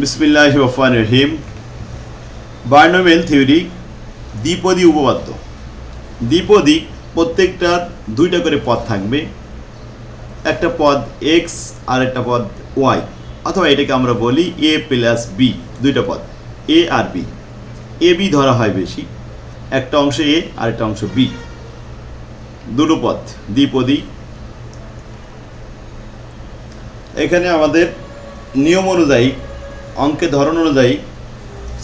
বিসমিল্লাহির রহমানির রহিম। বায়নোমিয়াল থিওরি, দ্বিপদী উপপাদ্য। দ্বিপদী প্রত্যেকটার দুইটা করে পদ থাকবে, একটা পদ এক্স আর একটা পদ ওয়াই, অথবা এটাকে আমরা বলি এ প্লাস বি। দুইটা পদ এ আর বি, এ বি ধরা হয় বেশি, একটা অংশ এ আর একটা অংশ বি, দুটো পদ দ্বিপদী। এখানে আমাদের নিয়ম অনুযায়ী, অঙ্কের ধরন অনুযায়ী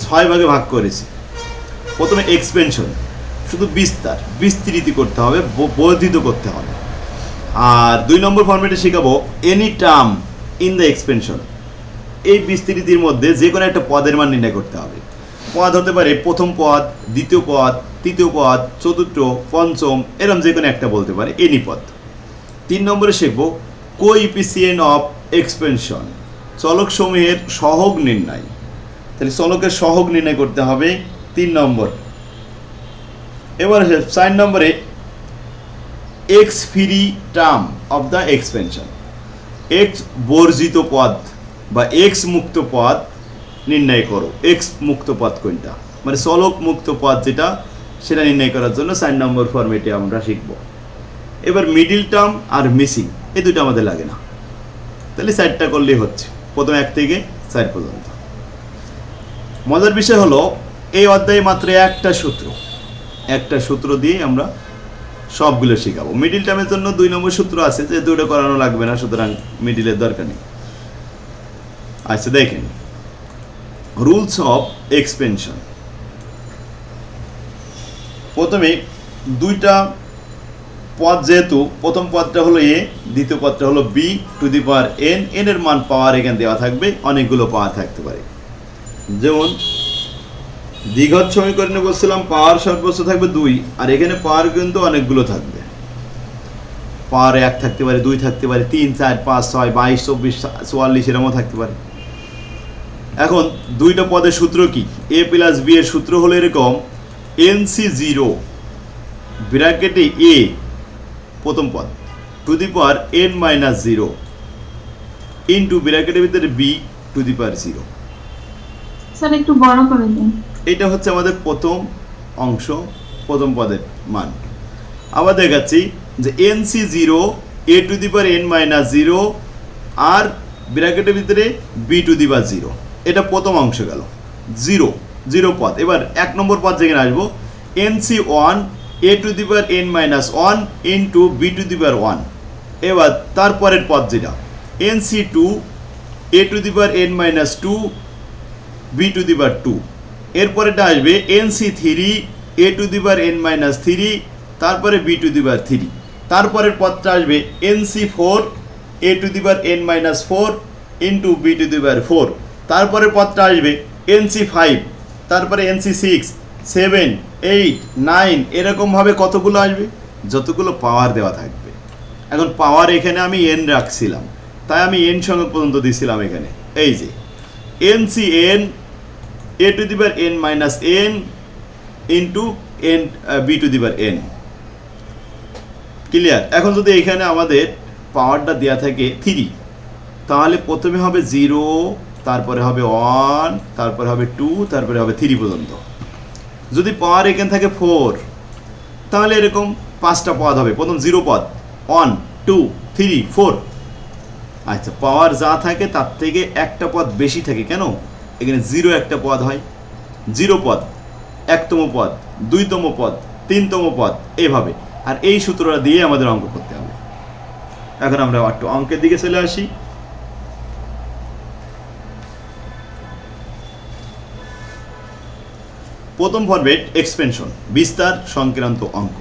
6 ভাগে ভাগ করেছি। প্রথমে এক্সপেনশন, শুধু বিস্তৃত করতে হবে, বর্ধিত করতে হবে। আর 2 নম্বর ফর্মেটে শেখাবো any term in the expansion. এই বিস্তৃতির মধ্যে যে কোনো একটা পদের মান নির্ণয় করতে হবে। পদ হতে পারে প্রথম পদ, দ্বিতীয় পদ, তৃতীয় পদ, চতুর্থ, পঞ্চম, এরকম যে কোনো একটা বলতে পারে, এনি পদ। 3 নম্বরে শিখবো কোএফিসিয়েন্ট অফ এক্সপেনশন, চলক সমূহের সহগ নির্ণয়। তাহলে চলকের সহগ নির্ণয় করতে হবে 3 নম্বর। এবার 4 নম্বরে x free term of the expansion, x বর্জিত পদ বা এক্স মুক্ত পদ নির্ণয় করো। এক্স মুক্ত পদ কোনটা, মানে চলক মুক্ত পদ যেটা, সেটা নির্ণয় করার জন্য 4 নম্বর ফর্মেটে আমরা শিখব। এবার মিডিল টার্ম আর মিসিং, এই দুটো আমাদের লাগে না, তাহলে 4টা করলেই হচ্ছে, প্রথম 1 থেকে 4 পর্যন্ত। মজার বিষয় হলো এই অধ্যায়ে মাত্র একটা সূত্র দিয়ে আমরা সবগুলো শেখাবো। মিডিল টার্মের জন্য 2 নম্বর সূত্র আছে, যে দুটো করানো লাগবে না, সুতরাং মিডিলের দরকার নেই। আচ্ছা দেখেন, রুলস অফ এক্সপেনশন। প্রথমে দুইটা পদ, যেহেতু প্রথম পদটা হলো এ, দ্বিতীয় পদটা হলো b to the power n, n এর মান পাওয়ার এখানে দেওয়া থাকবে, অনেকগুলো পাওয়ার থাকতে পারে। যেমন দ্বিঘাত সমীকরণে বলছিলাম পাওয়ার সর্বোচ্চ থাকবে 2, আর এখানে পাওয়ার কিন্তু অনেকগুলো থাকবে। পাওয়ার 1 থাকতে পারে, 2 থাকতে পারে, 3, 4, 5, 6, 22, 24, 44 এরকমও থাকতে পারে। এখন দুইটা পদের সূত্র কি? এ প্লাস বি এর সূত্র হলো এরকম, NC0 ব্র্যাকেটে এ প্রথম পদ two the power n-0 into ব্র্যাকেটের ভিতরে b to the power 0। Sir একটু বড় করে দিন। এটা হচ্ছে আমাদের প্রথম অংশ, প্রথম পদের মান। আবার দেখাচ্ছি যে NC0 A to the power n-0 আর ব্র্যাকেটের ভিতরে বি টু দি পাওয়ার 0, এটা প্রথম অংশ গেল, 0 পদ। এবার 1 নম্বর পদ যেখানে আসবো, NC1 a to the power n-1 into b to the power 1। এবার তারপরের পদ যেটা NC2 a to the power n-2 b to the power 2। এরপরেটা আসবে NC3 A to the power n-3, তারপরে বি টু দি পাওয়ার 3। তারপরের পদটা আসবে NC4 a to the power n-4 into b to the power 4। তারপরের পদটা আসবে NC5, তারপরে NC6, 7, 8, 9, এরকমভাবে কতগুলো আসবে, যতগুলো পাওয়ার দেওয়া থাকবে। এখন পাওয়ার এখানে আমি n রাখছিলাম, তাই আমি n সংখ্যক পর্যন্ত দিছিলাম এখানে। এই যে NCn a to the power n-n into n b to the power n। Clear? এখন যদি এখানে আমাদের পাওয়ারটা দেওয়া থাকে 3, তাহলে প্রথমে হবে 0, তারপরে হবে 1, তারপরে হবে 2, তারপরে হবে 3 পর্যন্ত। যদি পাওয়ার এখানে থাকে 4, তাহলে এরকম 5টা পদ হবে। প্রথম 0 পদ, 1, 2, 3, 4। আচ্ছা, পাওয়ার যা থাকে তার থেকে একটা পদ বেশি থাকে কেন? এখানে 0 একটা পদ হয়, 0 পদ, 1তম পদ, 2তম পদ, 3তম পদ, এইভাবে। আর এই সূত্রটা দিয়ে আমাদের অঙ্ক করতে হবে। এখন আমরা একটু অঙ্কের দিকে চলে আসি। প্রথম ফরম্যাট এক্সপেনশন, বিস্তার সংক্রান্ত অঙ্ক।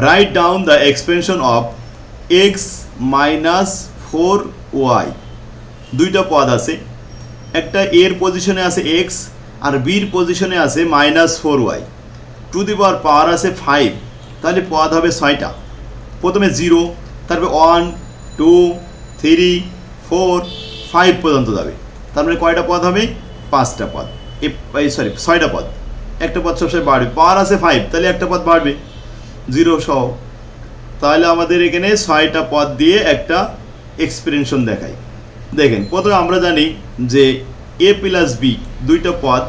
Right down the expansion of x minus 4y। দুইটা পদ আছে, একটা এর পজিশনে আছে এক্স আর বির পজিশনে আছে -4y। টু দি পাওয়ার আছে 5, তাহলে পদ হবে 6টা। প্রথমে 0, তারপরে 1, 2, 3, 4, 5 পর্যন্ত যাবে। তার মানে কয়টা পদ হবে? 5টা পদ। 6টা পদ। একটা পদ সবসময় বাড়বে, পাওয়ার আছে 5, তাহলে একটা পদ বাড়বে 0 সহ। তাহলে আমাদের এখানে 6টা পদ দিয়ে একটা এক্সপেনশন দেখাই। দেখেন, প্রথমে আমরা জানি যে এ প্লাস বি দুইটা পদ,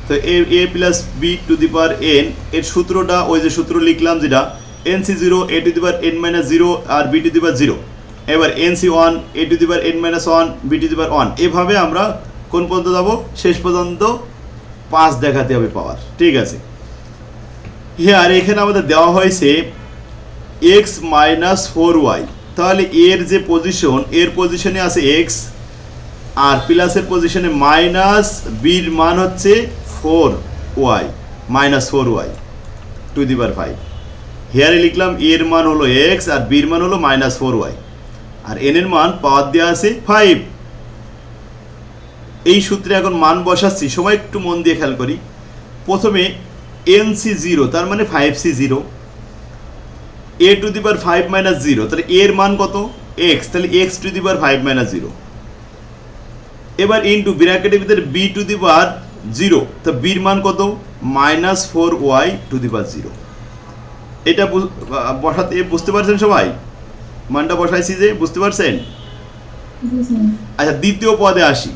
তো a plus b to the power n এর সূত্রটা ওই যে সূত্র লিখলাম যেটা n c zero a to the power n minus zero আর b to the power zero, এবার n c one a to the power n minus one b to the power one, এভাবে আমরা কোন পর্যন্ত যাবো, শেষ পর্যন্ত 5 দেখাতে হবে পাওয়ার। ঠিক আছে, আর এখানে আমাদের দেওয়া হয়েছে এক্স মাইনাস 4y, তাহলে এর যে পজিশন এর পজিশনে আছে এক্স আর প্লাসের পজিশনে মাইনাস, বির মান হচ্ছে 4y minus 4y to the power 5। হেয়ারে লিখলাম এর মান হলো এক্স আর বির মান হলো মাইনাস 4y, আর এন এর মান পাওয়ার দেওয়া আছে 5। এই সূত্রে এখন মান বসাচ্ছি, সবাই একটু মন দিয়ে খেয়াল করি। প্রথমে এন সি জিরো তার মানে 5c0, a to the power 5 minus zero, তাহলে এর মান কত এক্স, তাহলে x to the power 5 minus zero. এবার ইন্টু ব্র্যাকেটের ভিতরে b to the power zero, তো বির মান কত minus 4y to the power zero. এটা বসাতে বুঝতে পারছেন সবাই, মানটা বসাইছি যে বুঝতে পারছেন? জি স্যার। আচ্ছা দ্বিতীয় পদে আসি,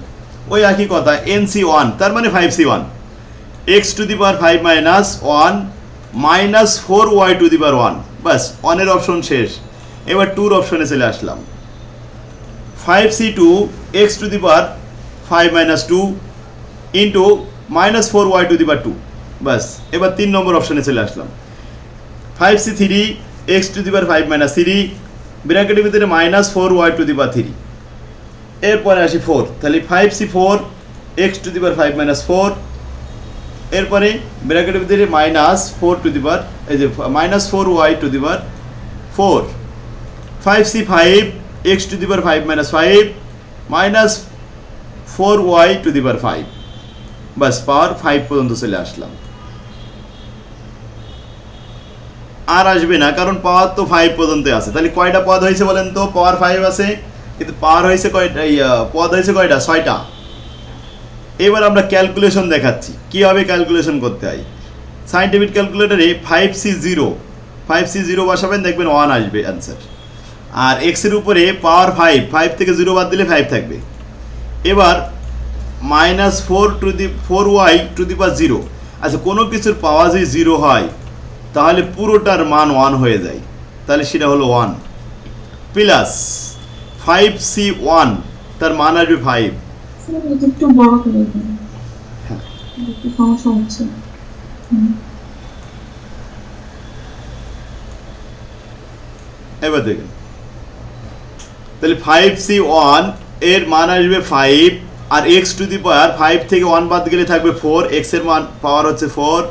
ওই একই কথা এন সি ওয়ান তার মানে 5c1, x to the power 5 minus 1 minus 4y to the power 1, বাস 1 এর অপশন শেষ। এবার 2 এর অপশনে চলে আসলাম, 5c2 x to the power 5 minus 2 into minus 4y to the power 2, বাস এবার 3 নম্বর অপশনে চলে আসলাম, 5c3 x to the power 5 minus 3 ব্র্যাকেটের ভিতরে minus 4y to the power 3। এরপরে আসি 4, তাহলে 5c4 x to the power 5 minus 4, এরপরে ব্র্যাকেটের ভিতরে মাইনাস 4 টু দি পাওয়ার এই যে minus 4y to the power 4, 5c5 x to the power 5 minus 5 minus 4y to the power 5, বাস power 5 পর্যন্ত চলে আসলাম। আর আসবে না কারণ পাওয়ার তো 5 পর্যন্ত আছে। তাহলে কয়টা পদ হয়েছে বলেন তো? পাওয়ার 5 আছে কিন্তু পাওয়ার হয়েছে কয়টা, পদ হয়েছে কয়টা? 6টা। এবার আমরা ক্যালকুলেশন দেখাচ্ছি কীভাবে ক্যালকুলেশন করতে হয়। সাইন্টিফিক ক্যালকুলেটরে 5c0 বসাবেন, দেখবেন 1 আসবে অ্যান্সার। আর এক্সের উপরে পাওয়ার 5 থেকে 0 বাদ দিলে 5 থাকবে। এবার minus 4y to the power 0, আচ্ছা কোনো কিছুর পাওয়ার যদি 0 হয় তাহলে পুরোটার মান 1 হয়ে যায়, তাহলে সেটা হলো 1 প্লাস 5c1 তার মান আসবে 5। স্যার এটা একটু বড় করে দিন, হ্যাঁ একটু সমস্যা হচ্ছে। এবার দেখেন, তাহলে 5c1 এর মান আসবে 5 আর x টু দি পাওয়ার 5 থেকে 1 বাদ গেলে থাকবে 4, x এর মান পাওয়ার হচ্ছে 4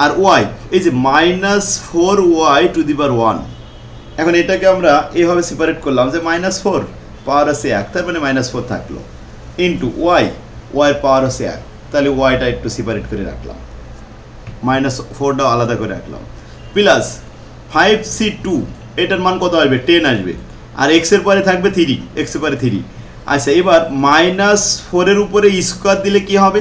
আর y এই যে minus 4y to the power 1। এখন এটাকে আমরা এইভাবে সেপারেট করলাম যে মাইনাস 4 পাওয়ার আছে 1, তার মানে মাইনাস 4 থাকলো ইন্টু y এর পাওয়ার আছে 1, তাহলে ওয়াইটা একটু সেপারেট করে রাখলাম, মাইনাস 4টা আলাদা করে রাখলাম প্লাস 5c2 এটার মান কত আসবে? 10 আসবে আর x এর পরে থাকবে 3, x এর পরে 3। আচ্ছা এবার মাইনাস 4 এর উপরে স্কোয়ার দিলে কি হবে?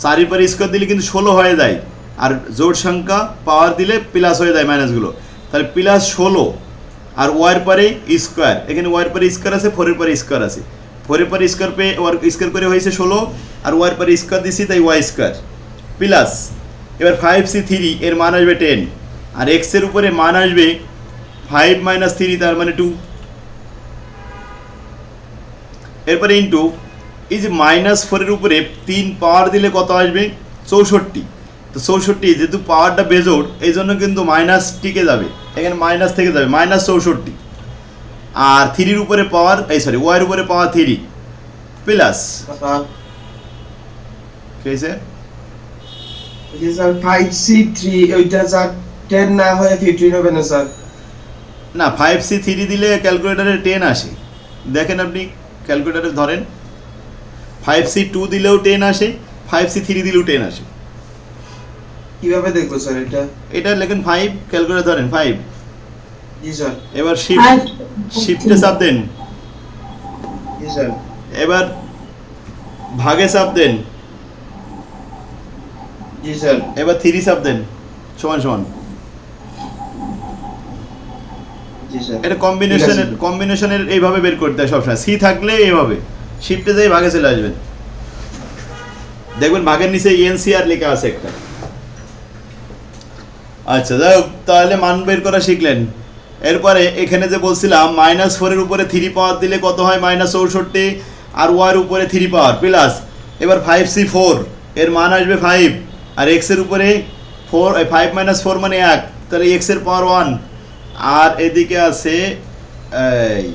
4 এর পরে স্কোয়ার দিলে কিন্তু 16 হয়ে যায়, আর জোড় সংখ্যা পাওয়ার দিলে প্লাস হয়ে যায় মাইনাসগুলো, তাহলে প্লাস 16 আর ওয়ার পরে স্কোয়ার, এখানে ওয়ার পরে স্কোয়ার আছে, 4 এর পরে স্কোয়ার আছে, 4 এর পরে স্কোয়ার পেয়ে ওয়ার স্কোয়ার করে হয়েছে 16 আর ওয়ার পরে স্কোয়ার দিছি তাই ওয়াই স্কোয়ার প্লাস এবার 5c3 এর মান আসবে 10 আর x এর উপরে মান আসবে 5 মাইনাস 3 তার মানে 2। এরপরে ইন্টু এই যে মাইনাস 4 এর উপরে 3 পাওয়ার দিলে কত আসবে? 64। তো 64 যেহেতু পাওয়ারটা বেজোড় এই জন্য কিন্তু মাইনাস টিকে যাবে, এখানে মাইনাস থেকে যাবে মাইনাস 64 আর 3 এর উপরে পাওয়ার ওয়াই এর উপরে পাওয়ার 3 প্লাস কি হয়েছে? স্যার 5c3 ওইটা স্যার 10 না হয়ে 15 হবে না স্যার? না 5c3 দিলে ক্যালকুলেটরে 10 আসে, দেখেন আপনি ক্যালকুলেটরে ধরেন 5c2 দিলেও 10 আসে, 5c3 দিলেও 10 আসে। কিভাবে দেখবো স্যার এটা? এটা লেখেন 5, ক্যালকুলেটর ধরেন 5, জি স্যার। এবার শিফটে চাপ দেন, জি স্যার। এবার ভাগে চাপ দেন, জি স্যার। এবার 3 চাপ দেন সমান সমান। জি স্যার। এটা কম্বিনেশনের এইভাবে বের করতে হয় সবসময়, সি থাকলে এইভাবে শিফটে যাই ভাগে চলে আসবেন। দেখবেন ভাগের নিচে এনসিআর লেখা আছে একটা। আচ্ছা যাই হোক, তাহলে মান বের করা শিখলেন। এরপরে এখানে যে বলছিলাম -4 উপরে 3 পাওয়ার দিলে কত হয়, -64, আর ওয়ার উপরে 3 পাওয়ার প্লাস, এবার 5c4 এর মান আসবে 5, আর x এর উপরে 4, 5 - 4 মানে 1, তাহলে x এর পাওয়ার 1, আর এদিকে আছে এই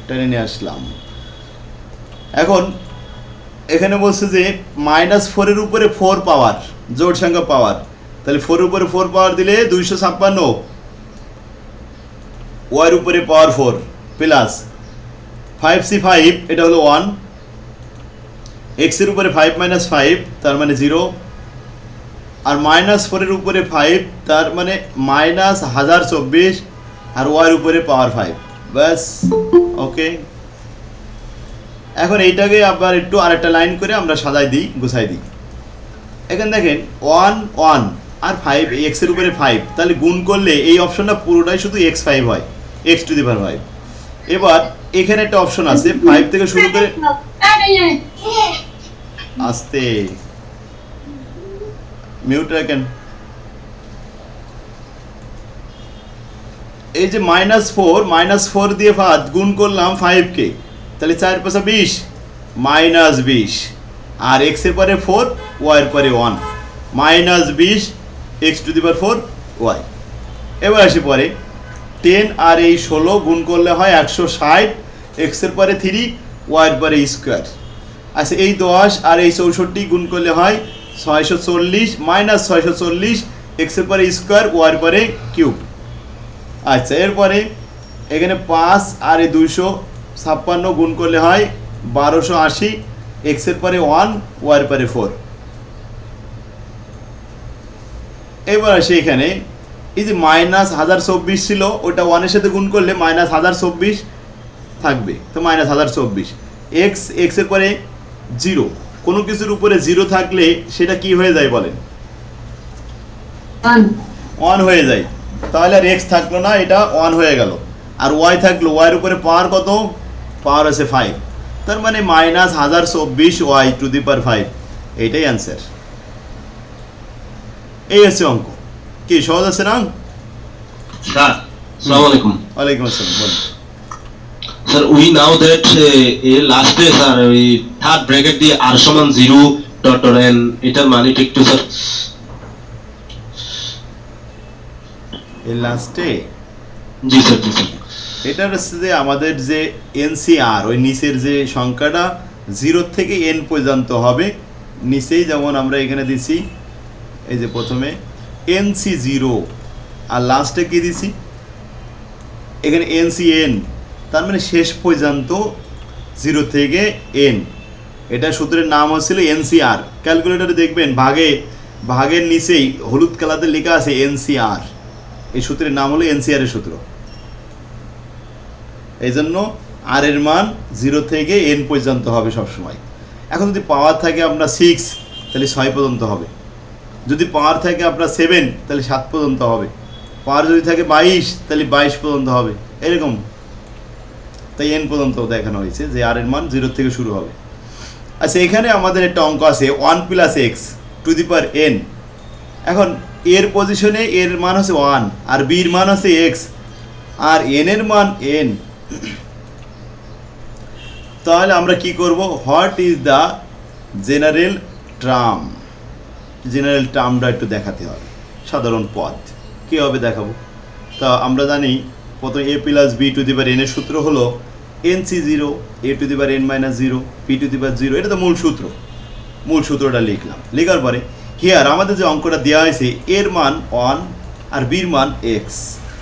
টেনে নিয়ে আসলাম। এখন এখানে বলছে যে -4 এর উপরে 4 পাওয়ার, জোড় সংখ্যা পাওয়ার, তাহলে 4 এর উপরে 4 পাওয়ার দিলে 256, ওয়ার উপরে পাওয়ার 4 প্লাস 5c5 এটা হলো 1, x এর উপরে 5 - 5 তার মানে 0, আর -4 এর উপরে 5 তার মানে -1024, আর ওয়ার উপরে পাওয়ার 5, ব্যাস ওকে। এখন এইটাকে আবার একটু আরেকটা লাইন করে আমরা সাজাই দিই, গুছাই দিই। এখানে দেখেন 1 1 আর 5, x এর উপরে 5, তাহলে গুণ করলে এই অপশনটা পুরোটাই শুধু x5 হয়, x⁵। এবার এখানে একটা অপশন আছে 5 থেকে শুরু করে, আস্তে মিউট রাখেন। এই যে -4 দিয়ে 5 গুণ করলাম 5 কে, তাহলে 4 × 5 = 20, -20, আর x এর পরে 4, y এর পরে 1, -20 x⁴ y। এবার আসি পরে 10 আর এই 16 গুণ করলে হয় 160, x এর পরে 3, y এর পরে স্কোয়ার। আচ্ছা এই 10 আর এই 64 গুণ করলে হয় 640, -640, x এর পরে স্কোয়ার, y এর পরে কিউব। আচ্ছা এরপরে এখানে 5 আর এই 256 গুণ করলে হয় 1280, x এর পরে 1, y এর পরে 4। এবার আসি এখানে এই যে -1024 ছিল, ওটা 1 এর সাথে গুণ করলে -1024 থাকবে, তো -1024, x এর পরে 0, কোনো কিছুর উপরে 0 থাকলে সেটা কি হয়ে যায় বলেন, 1 হয়ে যায়, তাহলে আর x থাকলো না, এটা 1 হয়ে গেল। আর y থাকলো, y এর উপরে পাওয়ার কত, পাওয়ার আছে 5, তার মানে -1024 y⁵, এইটাই অ্যান্সার। এই হচ্ছে অঙ্ক। কি সহজ আছে না? স্যার আসসালামু আলাইকুম। ওয়ালাইকুম আসসালাম, বলুন। স্যার উই নাও দ্যাট এর লাস্টে স্যার ওই থার্ড ব্র্যাকেট দিয়ে r = 0 ডট n, এটার মানেটা একটু স্যার। এর লাস্টে জি স্যার, জি স্যার। এটা হচ্ছে যে আমাদের যে এনসিআর, ওই নিচের যে সংখ্যাটা 0 থেকে n পর্যন্ত হবে, নিচেই যেমন আমরা এখানে দিছি, এই যে প্রথমে NC0 আর লাস্টে কি দিছি এখানে NCN, তার মানে শেষ পর্যন্ত 0 থেকে n। এটা সূত্রের নাম হচ্ছিল NCR। ক্যালকুলেটরে দেখবেন ভাগের নিচেই হলুদ কালারে লেখা আছে NCR, এই সূত্রের নাম হলো NCR এর সূত্র। এই জন্য আর এর মান 0 থেকে n পর্যন্ত হবে সবসময়। এখন যদি পাওয়ার থাকে আপনার 6, তাহলে 6 পর্যন্ত হবে, যদি পাওয়ার থাকে আপনার 7, তাহলে 7 পর্যন্ত হবে, পাওয়ার যদি থাকে 22, তাহলে 22 পর্যন্ত হবে, এরকম। তাই n পর্যন্ত দেখানো হয়েছে যে আর এর মান 0 থেকে শুরু হবে। আচ্ছা এখানে আমাদের একটা অঙ্ক আছে 1 + x⁴n। এখন এর পজিশনে এর মান হচ্ছে 1, আর বির মান হচ্ছে x, আর n এর মান n। তাহলে আমরা কি করব, what is the general term, general টার্মটা একটু দেখাতে হবে, সাধারণ পদ কীভাবে দেখাবো। তা আমরা জানি প্রথমে a + b⁴n এর সূত্র হলো NC0 a⁴n-0 p⁴0, এটা তো মূল সূত্র। মূল সূত্রটা লিখলাম, লেখার পরে হিয়ার আমাদের যে অঙ্কটা দেওয়া হয়েছে, এর মান 1 আর বির মান x,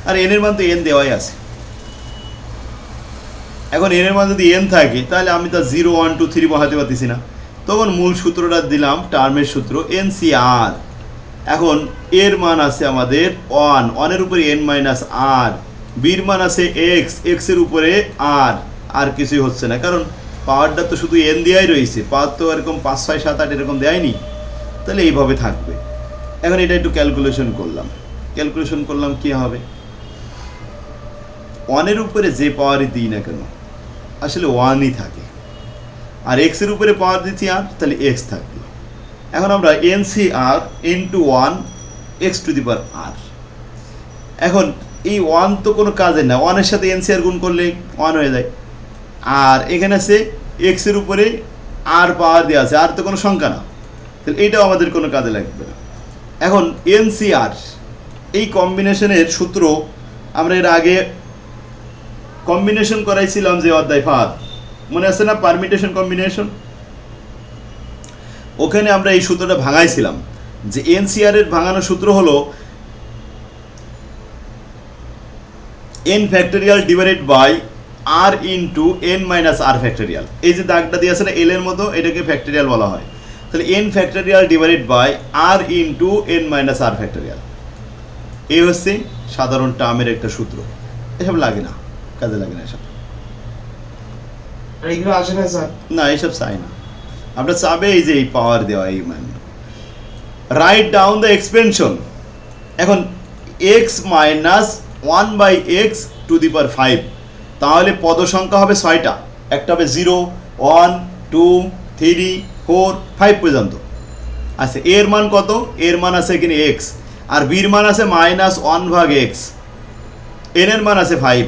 আর n এর মান তো n দেওয়াই আছে। এখন n এর মান যদি n থাকে, তাহলে আমি তো 0 1 2 3 বসাতে পারতেছি না, তখন মূল সূত্রটা দিলাম, টার্মের সূত্র NCR। এখন এর মান আছে আমাদের 1 এর উপরে n - r, বির মান আছে x, x এর উপরে r, আর কিছুই হচ্ছে না, কারণ পাওয়ারটা তো শুধু n দেওয়াই রয়েছে, পাওয়ার তো এরকম 5 6 7 8 এরকম দেয়নি, তাহলে এইভাবে থাকবে। এখন এটা একটু ক্যালকুলেশন করলাম কি হবে, 1 এর উপরে যে পাওয়ারই দিই না কেন আসলে 1ই থাকে, আর এক্সের উপরে পাওয়ার দিচ্ছি আর, তাহলে এক্স থাকলো। এখন আমরা NCR into 1 x to the power r. এখন এই 1 তো কোনো কাজে না, 1-এর সাথে এনসিআর গুণ করলে 1 হয়ে যায়। আর এখানে আছে এক্সের উপরে আর পাওয়ার দেওয়া আছে, আর তো কোনো সংখ্যা না, তাহলে এইটাও আমাদের কোনো কাজে লাগবে না। এখন এনসিআর এই কম্বিনেশনের সূত্র আমরা এর আগে কম্বিনেশন করাইছিলাম যে অধ্যায় 5, মনে আছে না, পারমিটেশন কম্বিনেশন। ওখানে আমরা এই সূত্রটা ভাঙাইছিলাম যে এনসিআর এর ভাঙানোর সূত্র হলো n factorial divided by r into n minus r factorial. এই যে দাগটা দিয়ে আছে না এল এর মতো, এটাকে ফ্যাক্টরিয়াল বলা হয়। তাহলে n factorial divided by r into n minus r factorial, এই হচ্ছে সাধারণ টার্মের একটা সূত্র। এসব লাগে না, কাজে লাগে না এসব। আর এগুলো আসে না স্যার? না, এইসব চাই না। আমরা চাবে এই যে এই পাওয়ার দেওয়া, এই মান। Write down the expansion. এখন x minus 1/x to the power 5, তাহলে পদ সংখ্যা হবে 6টা। একটা হবে 0, 1, 2, 3, 4, 5 পর্যন্ত। আচ্ছা, এর মান কত? এর মান আছে এখানে x, আর বির মান আছে -1/x, n এর মান আছে 5।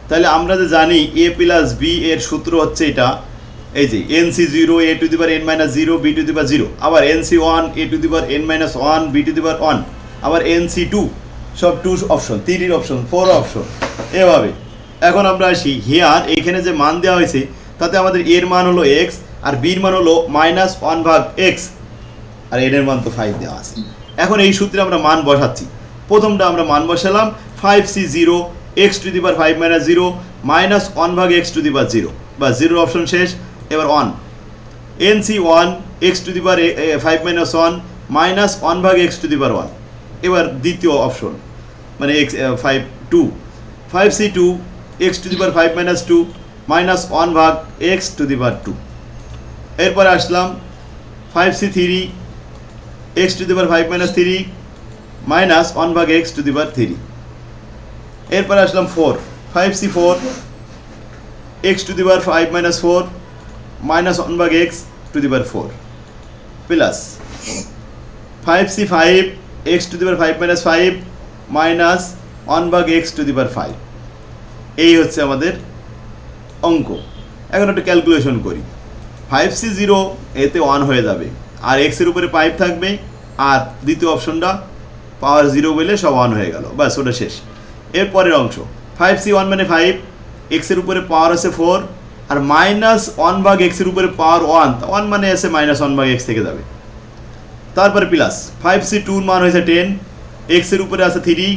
তাহলে আমরা যে জানি a প্লাস b এর সূত্র হচ্ছে এটা, এই যে nc0 a to the power n minus 0 b to the power 0, আবার nc1 a to the power n minus 1 b to the power 1, আবার nc2, সব 2 অপশন, 3 অপশন, 4 অপশন, এভাবে। এখন আমরা আসি হিয়ার, এখানে যে মান দেওয়া হয়েছে তাতে আমাদের এর মান হলো x, আর বির মান হলো -1/x, আর n এর মান তো 5 দেওয়া আছে। এখন এই সূত্রে আমরা মান বসাচ্ছি। প্রথমটা আমরা মান বসালাম 5c0 x to the power 5 minus 0 -1/x to the power 0, বা 0 অপশন শেষ। এবার 1 nc1 x to the power 5 minus 1 -1/x to the power 1। এবার দ্বিতীয় অপশন মানে x 2 5c2 x to the power 5 minus 2 -1/x to the power 2। এরপরে আসলাম 5c3 x to the power 5 minus 3 -1/x to the power 3। এরপরে আসলাম 4 5c4 x to the power 5 minus 4 -1/x to the power 4 plus 5c5 x to the power 5 minus 5 -1/x to the power 5। এই হচ্ছে আমাদের অঙ্ক। এখন একটা calculation করি। 5c0 এতে 1 হয়ে যাবে, আর x এর উপরে 5 থাকবে, আর দ্বিতীয় অপশনটা পাওয়ার 0 বলে সব 1 হয়ে গেল, বাস ওটা শেষ। এরপরের অংশ 5c1 মানে 5, x এর উপরে পাওয়ার আছে 4, আর -1/x এর উপরে পাওয়ার 1 মানে আছে -1/x থেকে যাবে। তারপরে প্লাস 5c2 মান হয়েছে 10, x এর উপরে আছে 3,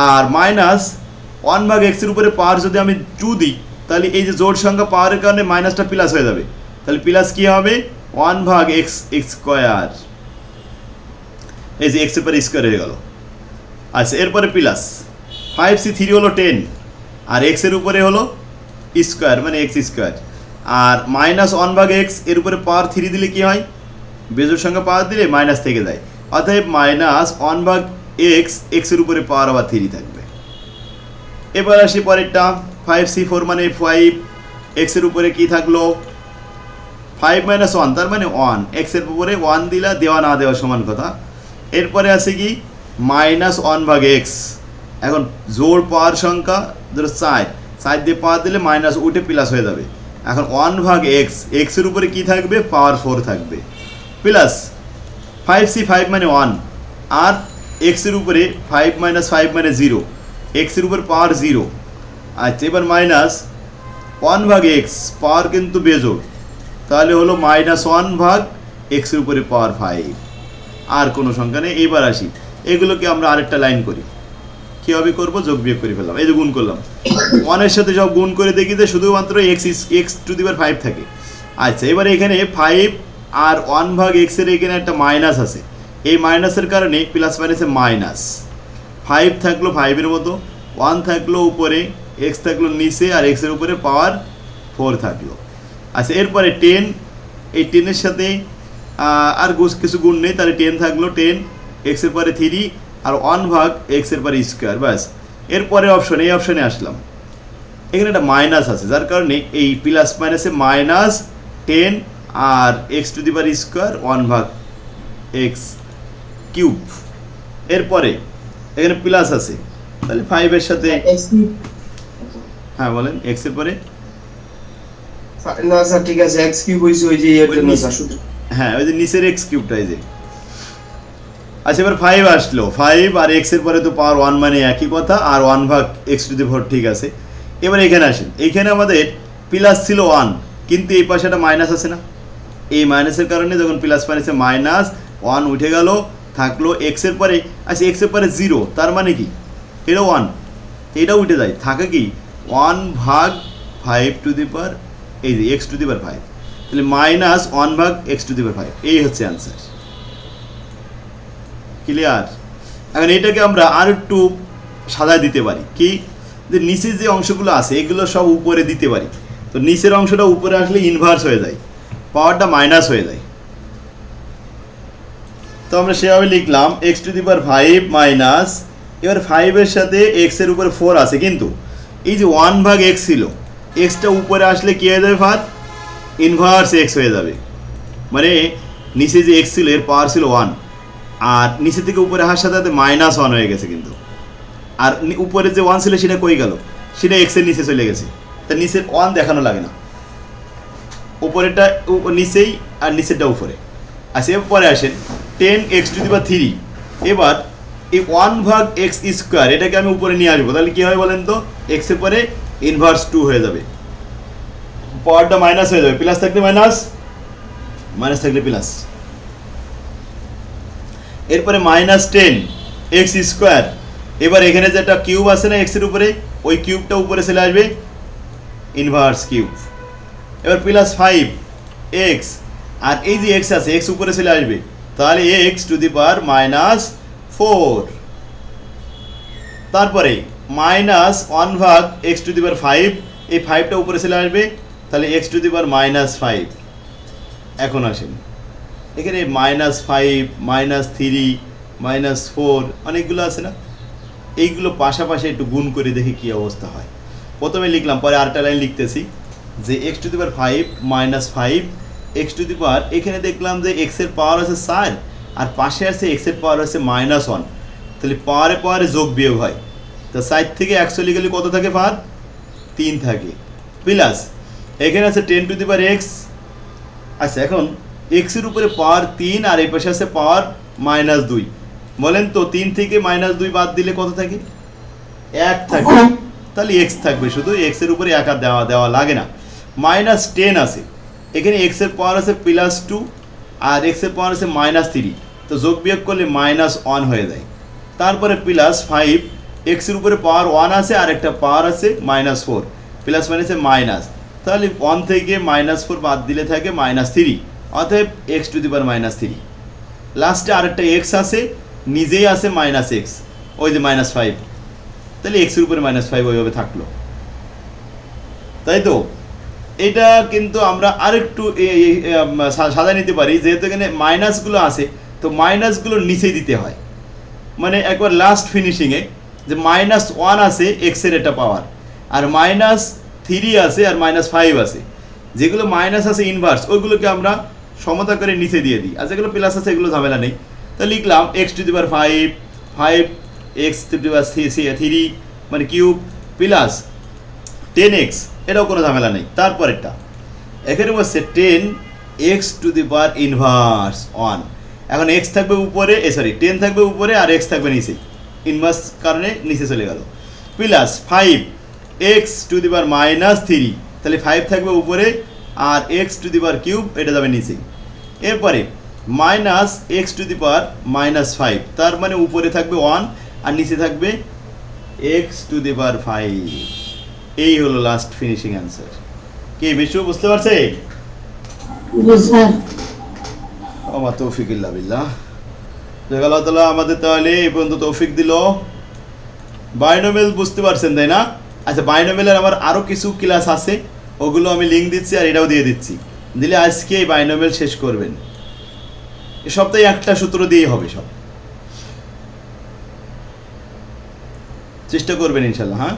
আর -1/x এর উপরে পাওয়ার যদি আমি 2 দিই, তাহলে এই যে জোড় সংখ্যা পাওয়ারের কারণে মাইনাসটা প্লাস হয়ে যাবে। তাহলে প্লাস কি হবে 1/x স্কোয়ার, এই যে x এর পরে স্কোয়ার হয়ে গেল। আচ্ছা, এরপরে প্লাস 5c3 হলো 10, আর x এর উপরে হলো স্কোয়ার মানে x স্কোয়ার, আর -1/x এর উপরে পাওয়ার 3 দিলে কি হয়, বেজোড় সংখ্যা পাওয়ার দিলে মাইনাস থেকে যায়, অতএব -1/x x এর উপরে পাওয়ার আবার 3 থাকবে। এবার আসি পরেরটা 5c4 মানে 5, x এর উপরে কি থাকলো 5 - 1, তার মানে 1, x এর উপরে 1 দিলা, দেওয়া না দেওয়া সমান কথা। এরপরে আছে কি -1/x, এখন জোড় পাওয়ার সংখ্যা ধরো 4 দিয়ে পাওয়ার দিলে মাইনাস উঠে প্লাস হয়ে যাবে। এখন 1/x, x এর উপরে কি থাকবে পাওয়ার 4 থাকবে, প্লাস 5c5 মানে 1, আর x এর উপরে 5 - 5 মানে 0, x এর উপর পাওয়ার 0। আচ্ছা, এবার -1/x, পাওয়ার কিন্তু বেজোড়, তাহলে হলো -1/x এর উপরে পাওয়ার 5, আর কোনো সংখ্যা নেই। এবার আসি এগুলোকে আমরা আরেকটা লাইন করি, কীভাবে করবো, যোগ বিয়োগ করে ফেললাম, এই যে গুণ করলাম 1 এর সাথে সব গুণ করে দেখি যে শুধুমাত্র x টু দি পাওয়ার 5 থাকে। আচ্ছা, এবার এখানে 5 আর 1/x এর এখানে একটা মাইনাস আছে, এই মাইনাসের কারণে প্লাস মাইনাসে মাইনাস, 5 থাকলো 5 এর মতো, 1 থাকলো উপরে, x থাকলো নিচে, আর x এর উপরে পাওয়ার 4 থাকলো। আচ্ছা, এরপরে 10, এই 10 এর সাথে আর কিছু গুণ নেই, তাহলে 10 থাকলো 10, x এর পরে 3, আর 1/x এর পরে স্কোয়ার, ব্যাস। এরপরে অপশন, এই অপশনে আসলাম এখানে একটা মাইনাস আছে, যার কারণে এই প্লাস মাইনাসে মাইনাস 10 আর x to the power square 1/x cube. এরপরে এখানে প্লাস আছে, তাহলে 5 এর সাথে এক্স কিউব হ্যাঁ বলেন এক্স এর পরে না স্যার ঠিক আছে এক্স কিউব হইছে ওই যে এর ওই জন্য নিচ- স্যার শুধু হ্যাঁ ওই যে নিচের এক্স কিউবটা এই যে। আচ্ছা এবার 5 আসলো, 5 আর এক্স এর পরে তো পাওয়ার 1 মানে একই কথা, আর 1/x টু দি পাওয়ার ঠিক আছে। এবার এখানে আসেন, এইখানে আমাদের প্লাস ছিল 1, কিন্তু এই পাশে একটা মাইনাস আছে না, এই মাইনাসের কারণে যখন প্লাস মাইনাসে মাইনাস 1 উঠে গেল, থাকলো এক্স এর পরে। আচ্ছা এক্স এর পরে 0, তার মানে কি এটা 1, এটা উঠে যায়, থাকে কি 1/5 টু দি পাওয়ার এই যে এক্স টু দি পাওয়ার 5, তাহলে minus 1/x to the power 5, এই হচ্ছে অ্যান্সার। ক্লিয়ার? এখন এটাকে আমরা আর একটু সাজায় দিতে পারি, কি যে নিচে যে অংশগুলো আছে এগুলো সব উপরে দিতে পারি, তো নিচের অংশটা উপরে আসলে ইনভার্স হয়ে যায়, পাওয়ারটা মাইনাস হয়ে যায়। তো আমরা সেভাবে লিখলাম x to the power 5 minus, এবার 5 এর সাথে এক্স এর উপরে 4 আছে, কিন্তু এই যে 1/x ছিল, এক্সটা উপরে আসলে কি হয়ে যাবে ফার ইনভার্স এক্স হয়ে যাবে, মানে নিচে যে এক্স ছিল এর পাওয়ার ছিল 1, আর নিচে থেকে উপরে আসার সাথে সাথে -1 হয়ে গেছে, কিন্তু আর উপরে যে 1 ছিল সেটা কই গেল, সেটা এক্স এর নিচে চলে গেছে, তা নিচের 1 দেখানো লাগে না, উপরেরটা নিচেই আর নিচেরটা উপরে। আচ্ছা এবার পরে আসেন 10x টু দি পাওয়ার 3, এবার এই 1/x স্কোয়ার এটাকে আমি উপরে নিয়ে আসবো, তাহলে কি হবে বলেন তো, এক্স এর পরে ইনভার্স 2 হয়ে যাবে, পাওয়ারটা মাইনাস হয়ে যাবে, প্লাস থাকলে মাইনাস, মাইনাস থাকলে প্লাস। এরপরে -10x স্কোয়ার, এবার এখানে যে একটা কিউব আছে না এক্স এর উপরে, ওই কিউবটা উপরে চলে আসবে, ইনভার্স কিউব। এবার প্লাস 5x, আর এই যে এক্স আছে এক্স উপরে চলে আসবে, তাহলে এক্স টু দি পাওয়ার -4, তারপরে -1/x টু দি পাওয়ার 5, এই 5টা উপরে চলে আসবে, তাহলে x টু দি পাওয়ার -5। এখন আসেন এখানে -5 -3 -4 অনেকগুলো আছে না, এইগুলো পাশাপাশি একটু গুণ করে দেখি কি অবস্থা হয়। প্রথমে লিখলাম, পরে আরেকটা লাইন লিখতেছি যে x to the power 5 -5 x to the power, এখানে দেখলাম যে x এর পাওয়ার আছে 4 আর পাশে আছে x এর পাওয়ার আছে -1, তাহলে পাওয়ারে পাওয়ারে যোগ বিয়োগ হয়, তো 4 থেকে 1 চলে গেলে কত থাকে পাওয়ার 3 থাকে, প্লাস এখানে আছে 10 টু দি পাওয়ার x। আচ্ছা এখন x এর উপরে পাওয়ার 3 আর এই পাশে আছে পাওয়ার -2, বলেন তো 3 থেকে -2 বাদ দিলে কত থাকে, 1 থাকে, তাহলে x থাকবে, শুধু x এর উপরে 1 আর দেওয়া লাগে না। -10 আছে, এখানে x এর পাওয়ার আছে +2 আর x এর পাওয়ার আছে -3, তো যোগ বিয়োগ করলে -1 হয়ে যায়। তারপরে +5, x এর উপরে পাওয়ার 1 আছে আর একটা পাওয়ার আছে -4, প্লাস মাইনাসে মাইনাস, তাহলে 1 থেকে -4 বাদ দিলে থাকে -3, অতএব x টু দি পাওয়ার -3। লাস্টে আরেকটা x আছে, নিজেই আছে -x, ওই যে -5, তাহলে x এর উপরে -5 ওইভাবে থাকলো, তাই তো। এটা কিন্তু আমরা আরেকটু সাজা নিতে পারি, যেহেতু এখানে মাইনাসগুলো আছে, তো মাইনাসগুলো নিচেই দিতে হয়, মানে একবার লাস্ট ফিনিশিংয়ে যে -1 আছে x এর এটা পাওয়ার, আর -3 আছে আর -5 আছে, যেগুলো মাইনাস আছে ইনভার্স ওইগুলোকে আমরা সমতা করে নিচে দিয়ে দিই, আর যেগুলো প্লাস আছে এগুলো ঝামেলা নেই। তো লিখলাম x to the power 5 x to the power 3 মানে কিউব প্লাস 10x, এটাও কোনো ঝামেলা নেই। তারপরেরটা এখানে বলছে 10x two the power inverse 1, এখন x থাকবে উপরে, 10 থাকবে উপরে আর x থাকবে নিচে, ইনভার্স কারণে নিচে চলে গেল, plus 5x two the power -3, তাহলে 5 থাকবে উপরে আর x to the power cube এটা যাবে নিচে। এরপরে -x টু দি পাওয়ার -5, তার মানে উপরে থাকবে 1 আর নিচে থাকবে x টু দি পাওয়ার 5। এই হলো লাস্ট ফিনিশিং অ্যান্সার। কি বিশু বুঝতে পারছে? আমার তৌফিক ইল্লা বিল্লাহ। আল্লাহ তাআলা আমাদের তাহলে এই পর্যন্ত তৌফিক দিল। বাইনোমিয়াল বুঝতে পারছেন তাই না? আচ্ছা বাইনোমিয়ালের আমার আরও কিছু ক্লাস আছে, ওগুলো আমি লিঙ্ক দিচ্ছি আর এটাও দিয়ে দিচ্ছি, দিলে আজকে এই বাইনোমিয়াল শেষ করবেন। এ সপ্তাহে একটা সূত্র দিয়েই হবে, সব চেষ্টা করবেন ইনশাল্লাহ। হ্যাঁ।